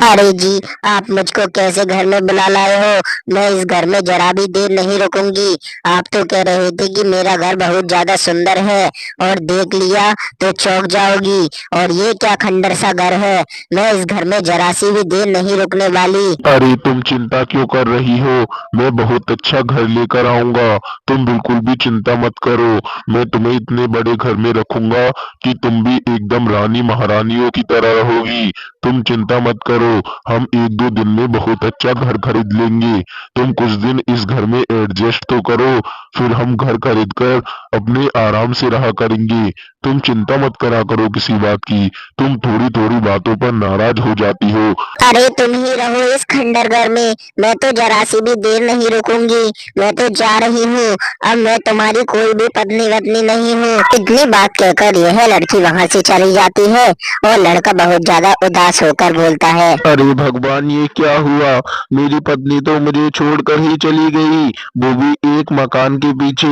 अरे जी, आप मुझको कैसे घर में बुला लाए हो? मैं इस घर में जरा भी देर नहीं रुकूंगी। आप तो कह रहे थे कि मेरा घर बहुत ज्यादा सुंदर है और देख लिया तो चौंक जाओगी। और ये क्या खंडर सा घर है। मैं इस घर में जरा सी भी देर नहीं रुकने वाली। अरे तुम चिंता क्यों कर रही हो? मैं बहुत अच्छा घर लेकर आऊंगा। तुम बिल्कुल भी चिंता मत करो। मैं तुम्हें इतने बड़े घर में रखूंगा कि तुम भी एकदम रानी महारानियों की तरह रहोगी। तुम चिंता मत करो। हम एक दो दिन में बहुत अच्छा घर खरीद लेंगे। तुम कुछ दिन इस घर में एडजस्ट तो करो, फिर हम घर खरीद कर अपने आराम से रहा करेंगे। तुम चिंता मत करा करो किसी बात की। तुम थोड़ी थोड़ी बातों पर नाराज हो जाती हो। अरे तुम ही रहो इस खंडर घर में। मैं तो जरा सी भी देर नहीं रुकूंगी। मैं तो जा रही हूँ। अब मैं तुम्हारी कोई भी पत्नी वत्नी नहीं हूँ। इतनी बात कहकर यह लड़की वहाँ से चली जाती है और लड़का बहुत ज्यादा उदास होकर बोलता है। अरे भगवान, ये क्या हुआ? मेरी पत्नी तो मुझे छोड़कर ही चली गई, वो भी एक मकान के पीछे।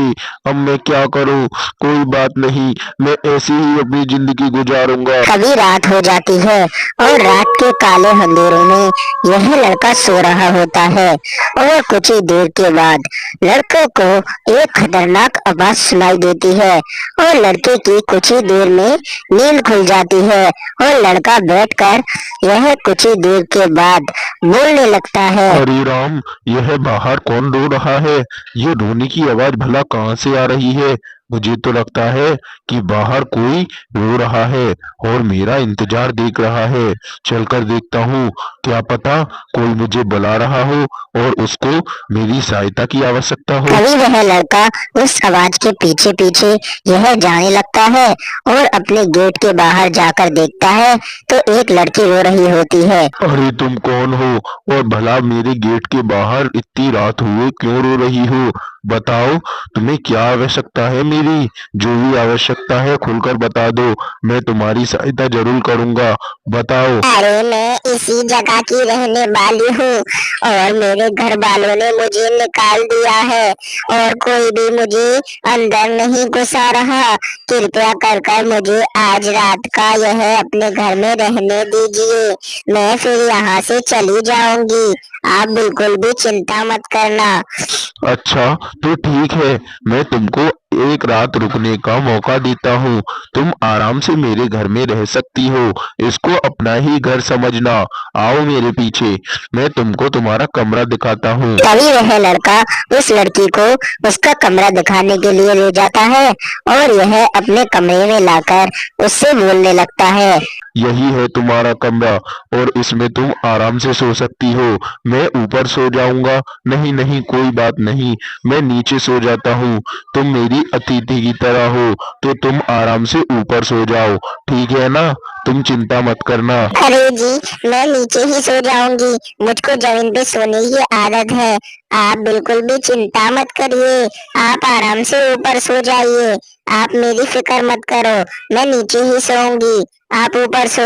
अब मैं क्या करूं? कोई बात नहीं, मैं ऐसे ही अपनी जिंदगी गुजारूंगा। कभी रात हो जाती है और रात के काले अंधेरे में यह लड़का सो रहा होता है और कुछ ही देर के बाद लड़के को एक खतरनाक आवाज सुनाई देती है और लड़के की कुछ ही देर में नींद खुल जाती है और लड़का बैठकर यह कुछ ही देर के बाद बोलने लगता है। हरे राम, यह बाहर कौन रो रहा है? ये रोने की आवाज भला कहाँ से आ रही है? मुझे तो लगता है कि बाहर कोई रो रहा है और मेरा इंतजार देख रहा है। चलकर देखता हूँ, क्या पता कोई मुझे बुला रहा हो और उसको मेरी सहायता की आवश्यकता हो। तभी वह लड़का उस आवाज के पीछे पीछे यह जाने लगता है और अपने गेट के बाहर जाकर देखता है तो एक लड़की रो रही होती है। अरे तुम कौन हो और भला मेरे गेट के बाहर इतनी रात हुए क्यों रो रही हो? बताओ, तुम्हें क्या आवश्यकता है मेरी? जो भी आवश्यकता है खुलकर बता दो, मैं तुम्हारी सहायता जरूर करूंगा। बताओ। अरे मैं इसी जगह की रहने वाली हूँ और मेरे घर वालों ने मुझे निकाल दिया है और कोई भी मुझे अंदर नहीं घुसा रहा। कृपया कर कर मुझे आज रात का यह अपने घर में रहने दीजिए। मैं फिर यहाँ से चली जाऊंगी। आप बिल्कुल भी चिंता मत करना। अच्छा, तो ठीक है, मैं तुमको एक रात रुकने का मौका देता हूँ। तुम आराम से मेरे घर में रह सकती हो। इसको अपना ही घर समझना। आओ मेरे पीछे, मैं तुमको तुम्हारा कमरा दिखाता हूँ। तभी वह लड़का उस लड़की को उसका कमरा दिखाने के लिए ले जाता है और यह अपने कमरे में लाकर उससे बोलने लगता है। यही है तुम्हारा कमरा और इसमें तुम आराम से सो सकती हो। मैं ऊपर सो जाऊंगा। नहीं नहीं, कोई बात नहीं, मैं नीचे सो जाता हूँ। तुम मेरी अतिथि की तरह हो, तो तुम आराम से ऊपर सो जाओ। ठीक है ना? तुम चिंता मत करना। अरे जी, मैं नीचे ही सो जाऊंगी। मुझको जमीन पे सोने की आदत है। आप बिल्कुल भी चिंता मत करिए। आप आराम से ऊपर सो जाइए। आप मेरी फिक्र मत करो। मैं नीचे ही सोऊंगी। आप ऊपर सो।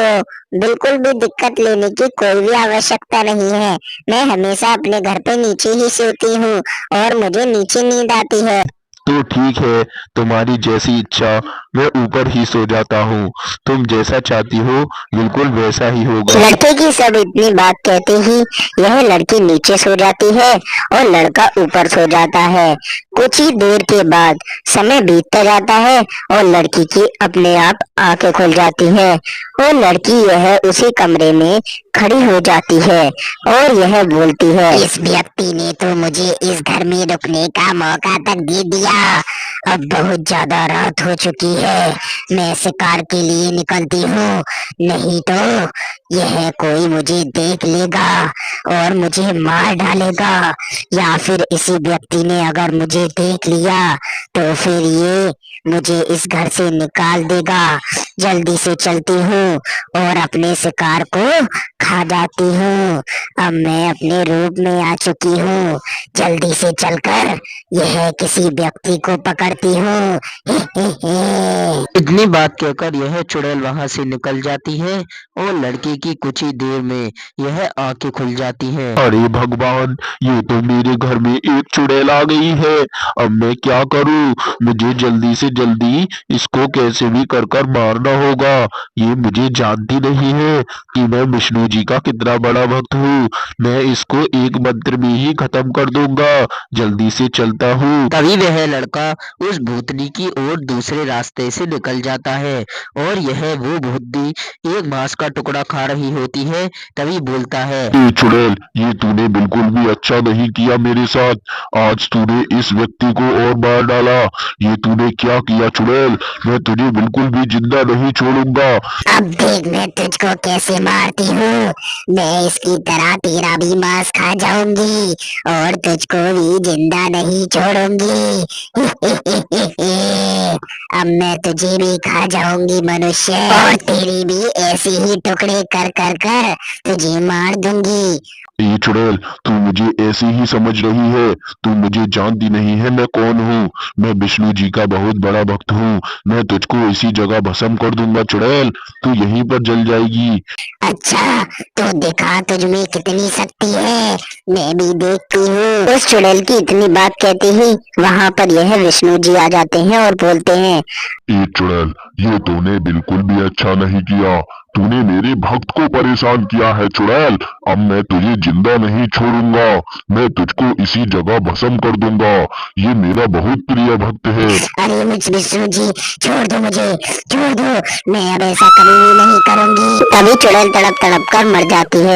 बिल्कुल भी दिक्कत लेने की कोई भी आवश्यकता नहीं है। मैं हमेशा अपने घर पे नीचे ही सोती हूँ और मुझे नीचे नींद आती है। तो ठीक है, तुम्हारी जैसी इच्छा, मैं ऊपर ही सो जाता हूँ। तुम जैसा चाहती हो बिल्कुल वैसा ही होगा। लड़के की सब इतनी बात कहते ही यह लड़की नीचे सो जाती है और लड़का ऊपर सो जाता है। कुछ ही देर के बाद समय बीतता जाता है और लड़की की अपने आप आंखें खुल जाती हैं और लड़की यह उसी कमरे में खड़ी हो जाती है और यह बोलती है। इस व्यक्ति ने तो मुझे इस घर में रुकने का मौका तक दे दिया। अब बहुत ज्यादा रात हो चुकी है। मैं शिकार के लिए निकलती हूँ, नहीं तो यह कोई मुझे देख लेगा और मुझे मार डालेगा। या फिर इसी व्यक्ति ने अगर मुझे देख लिया तो फिर ये मुझे इस घर से निकाल देगा। जल्दी से चलती हूँ और अपने शिकार को खा जाती हूँ। अब मैं अपने रूप में आ चुकी हूँ। जल्दी से चलकर यह किसी व्यक्ति को पकड़ती हूँ। इतनी बात कहकर यह चुड़ैल वहां से निकल जाती है और लड़के की कुछ ही देर में यह आंखें खुल जाती हैं। अरे भगवान, ये तो मेरे घर में एक चुड़ैल आ गई है। अब मैं क्या करूं? मुझे जल्दी से जल्दी इसको कैसे भी कर मारना होगा। ये मुझे जानती नहीं है कि मैं विष्णु जी का कितना बड़ा भक्त हूँ। मैं इसको एक मंत्र में ही खत्म कर दूंगा। जल्दी से चलता हूँ। तभी वह लड़का उस भूतनी की ओर दूसरे रास्ते से निकल जाता है और यह वो भूतनी एक मांस का टुकड़ा खा रही होती है। तभी बोलता है, ए चुड़ैल, ये तूने बिल्कुल भी अच्छा नहीं किया मेरे साथ। आज तूने इस व्यक्ति को और मार डाला। ये तूने क्या किया चुड़ैल? मैं तुझे बिल्कुल भी जिंदा नहीं छोड़ूंगा। अब देख मैं तुझको कैसे मारती हूँ। मैं इसकी तरह तेरा भी मांस खा जाऊंगी और तुझको भी जिंदा नहीं छोड़ूंगी। अब मैं तुझे भी खा जाऊंगी मनुष्य, और तेरी भी ऐसे ही टुकड़े कर कर कर तुझे मार दूंगी। ये चुड़ैल, तू मुझे ऐसे ही समझ रही है। तू मुझे जानती नहीं है मैं कौन हूँ। मैं विष्णु जी का बहुत बड़ा भक्त हूँ। मैं तुझको इसी जगह भस्म कर दूंगा चुड़ैल। तू यहीं पर जल जाएगी। अच्छा, तो दिखा तुझ में कितनी शक्ति है, मैं भी देखती हूँ। उस चुड़ैल की इतनी बात कहते ही वहाँ पर यह विष्णु जी आ जाते हैं और बोलते हैं, ए चुड़ैल, ये तूने बिल्कुल भी अच्छा नहीं किया। तूने मेरे भक्त को परेशान किया है चुड़ैल। अब मैं तुझे जिंदा नहीं छोड़ूंगा। मैं तुझको इसी जगह भस्म कर दूंगा। ये मेरा बहुत प्रिय भक्त है। अरे मुझ विष्णु जी, छोड़ दो मुझे, छोड़ दो, मैं अब ऐसा कभी भी नहीं करूंगी। तभी चुड़ैल तड़प तड़प कर मर जाती है।